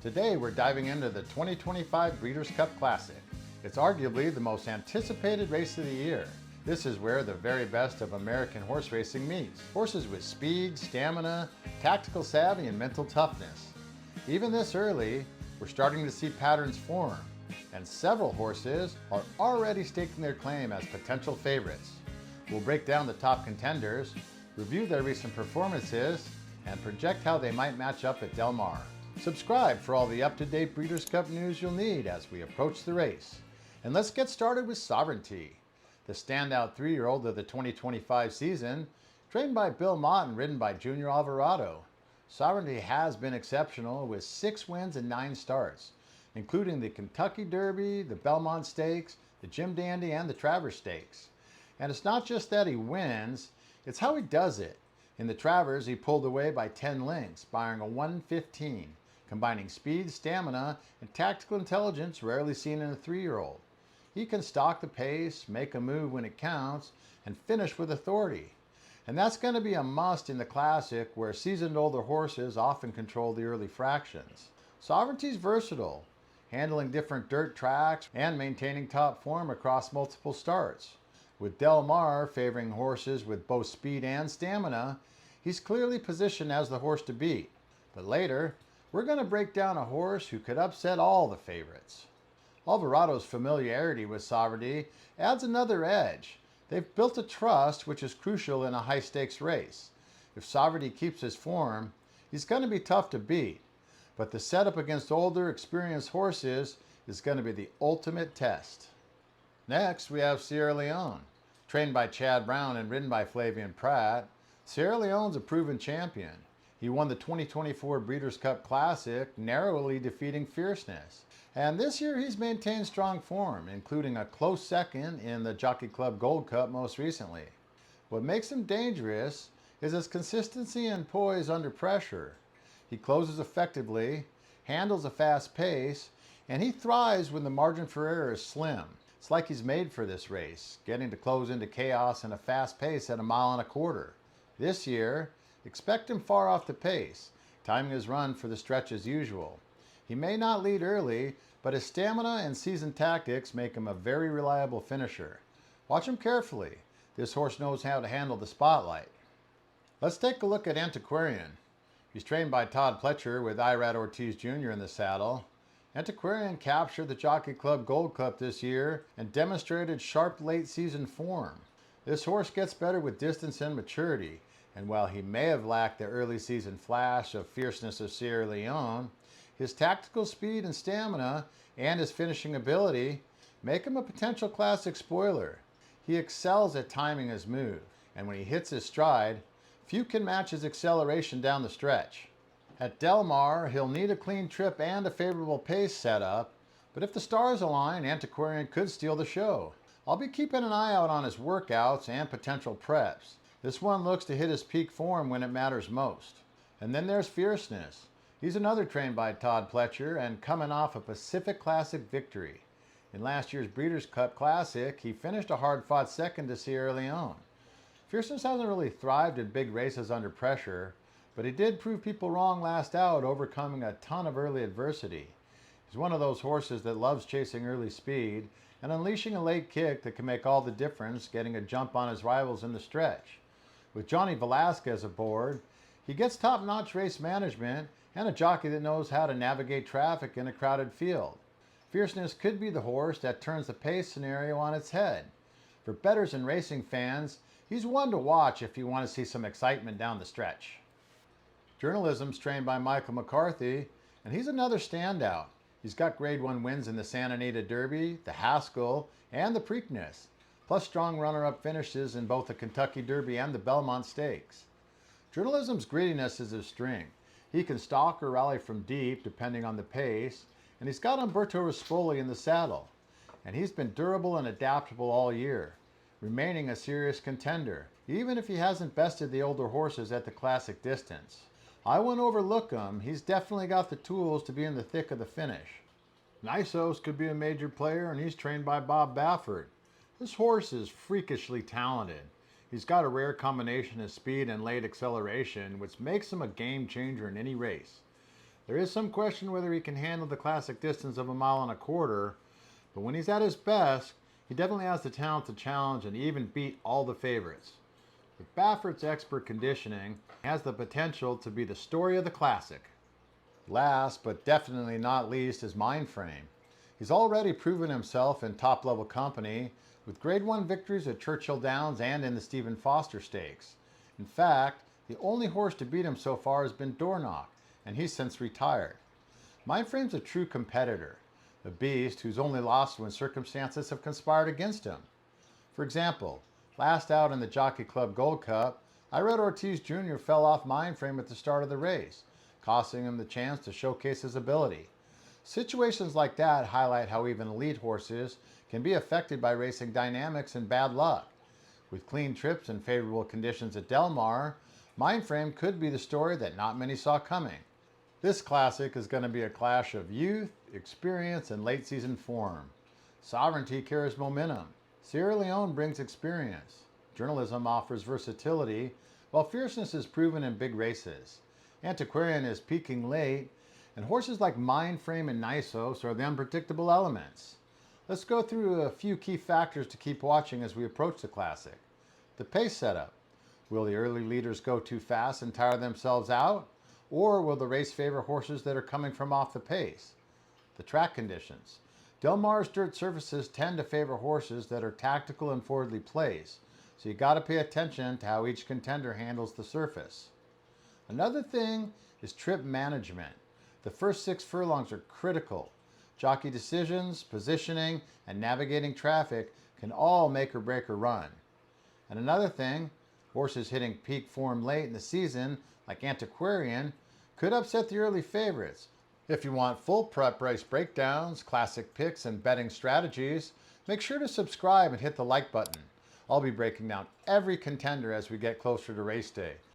Today we're diving into the 2025 Breeders' Cup Classic. It's arguably the most anticipated race of the year. This is where the very best of American horse racing meets. Horses with speed, stamina, tactical savvy, and mental toughness. Even this early, we're starting to see patterns form, and several horses are already staking their claim as potential favorites. We'll break down the top contenders, review their recent performances, and project how they might match up at Del Mar. Subscribe for all the up-to-date Breeders' Cup news you'll need as we approach the race. And let's get started with Sovereignty, the standout 3-year-old of the 2025 season, trained by Bill Mott and ridden by Junior Alvarado. Sovereignty has been exceptional with 6 wins and 9 starts, including the Kentucky Derby, the Belmont Stakes, the Jim Dandy, and the Travers Stakes. And it's not just that he wins, it's how he does it. In the Travers, he pulled away by 10 lengths, barring a 1:15, combining speed, stamina, and tactical intelligence rarely seen in a 3-year-old. He can stalk the pace, make a move when it counts, and finish with authority. And that's going to be a must in the Classic, where seasoned older horses often control the early fractions. Sovereignty's versatile, handling different dirt tracks and maintaining top form across multiple starts. With Del Mar favoring horses with both speed and stamina, he's clearly positioned as the horse to beat. But later, we're going to break down a horse who could upset all the favorites. Alvarado's familiarity with Sovereignty adds another edge. They've built a trust which is crucial in a high-stakes race. If Sovereignty keeps his form, he's going to be tough to beat. But the setup against older, experienced horses is going to be the ultimate test. Next, we have Sierra Leone. Trained by Chad Brown and ridden by Flavien Prat, Sierra Leone's a proven champion. He won the 2024 Breeders' Cup Classic, narrowly defeating Fierceness. And this year he's maintained strong form, including a close second in the Jockey Club Gold Cup most recently. What makes him dangerous is his consistency and poise under pressure. He closes effectively, handles a fast pace, and he thrives when the margin for error is slim. It's like he's made for this race, getting to close into chaos in a fast pace at 1.25 miles. This year, expect him far off the pace, timing his run for the stretch as usual. He may not lead early, but his stamina and seasoned tactics make him a very reliable finisher. Watch him carefully. This horse knows how to handle the spotlight. Let's take a look at Antiquarian. He's trained by Todd Pletcher with Irad Ortiz Jr. in the saddle. Antiquarian captured the Jockey Club Gold Cup this year and demonstrated sharp late-season form. This horse gets better with distance and maturity, and while he may have lacked the early season flash of fierceness of Sierra Leone, his tactical speed and stamina and his finishing ability make him a potential classic spoiler. He excels at timing his move, and when he hits his stride, few can match his acceleration down the stretch. At Del Mar, he'll need a clean trip and a favorable pace setup, but if the stars align, Antiquarian could steal the show. I'll be keeping an eye out on his workouts and potential preps. This one looks to hit his peak form when it matters most. And then there's Fierceness. He's another trained by Todd Pletcher and coming off a Pacific Classic victory. In last year's Breeders' Cup Classic, he finished a hard-fought second to Sierra Leone. Fierceness hasn't really thrived in big races under pressure, but he did prove people wrong last out, overcoming a ton of early adversity. He's one of those horses that loves chasing early speed and unleashing a late kick that can make all the difference, getting a jump on his rivals in the stretch. With Johnny Velasquez aboard, he gets top-notch race management and a jockey that knows how to navigate traffic in a crowded field. Fierceness could be the horse that turns the pace scenario on its head. For bettors and racing fans, he's one to watch if you want to see some excitement down the stretch. Journalism's trained by Michael McCarthy, and he's another standout. He's got Grade 1 wins in the Santa Anita Derby, the Haskell, and the Preakness, plus strong runner-up finishes in both the Kentucky Derby and the Belmont Stakes. Journalism's grittiness is his strength. He can stalk or rally from deep, depending on the pace, and he's got Umberto Rispoli in the saddle. And he's been durable and adaptable all year, remaining a serious contender, even if he hasn't bested the older horses at the Classic distance. I wouldn't overlook him. He's definitely got the tools to be in the thick of the finish. Nysos could be a major player, and he's trained by Bob Baffert. This horse is freakishly talented. He's got a rare combination of speed and late acceleration, which makes him a game changer in any race. There is some question whether he can handle the classic distance of 1.25 miles, but when he's at his best, he definitely has the talent to challenge and even beat all the favorites. With Baffert's expert conditioning, he has the potential to be the story of the classic. Last, but definitely not least, is Mindframe. He's already proven himself in top-level company with Grade 1 victories at Churchill Downs and in the Stephen Foster Stakes. In fact, the only horse to beat him so far has been Dornoch, and he's since retired. Mindframe's a true competitor, a beast who's only lost when circumstances have conspired against him. For example, last out in the Jockey Club Gold Cup, Irad Ortiz Jr. fell off Mindframe at the start of the race, costing him the chance to showcase his ability. Situations like that highlight how even elite horses can be affected by racing dynamics and bad luck. With clean trips and favorable conditions at Del Mar, Mindframe could be the story that not many saw coming. This classic is going to be a clash of youth, experience, and late season form. Sovereignty carries momentum. Sierra Leone brings experience. Journalism offers versatility, while Fierceness is proven in big races. Antiquarian is peaking late, and horses like Mindframe and Nysos are the unpredictable elements. Let's go through a few key factors to keep watching as we approach the classic. The pace setup. Will the early leaders go too fast and tire themselves out? Or will the race favor horses that are coming from off the pace? The track conditions. Del Mar's dirt surfaces tend to favor horses that are tactical and forwardly placed, so you got to pay attention to how each contender handles the surface. Another thing is trip management. The first 6 furlongs are critical. Jockey decisions, positioning, and navigating traffic can all make or break a run. And another thing, horses hitting peak form late in the season, like Antiquarian, could upset the early favorites. If you want full prep race breakdowns, classic picks, and betting strategies, make sure to subscribe and hit the like button. I'll be breaking down every contender as we get closer to race day.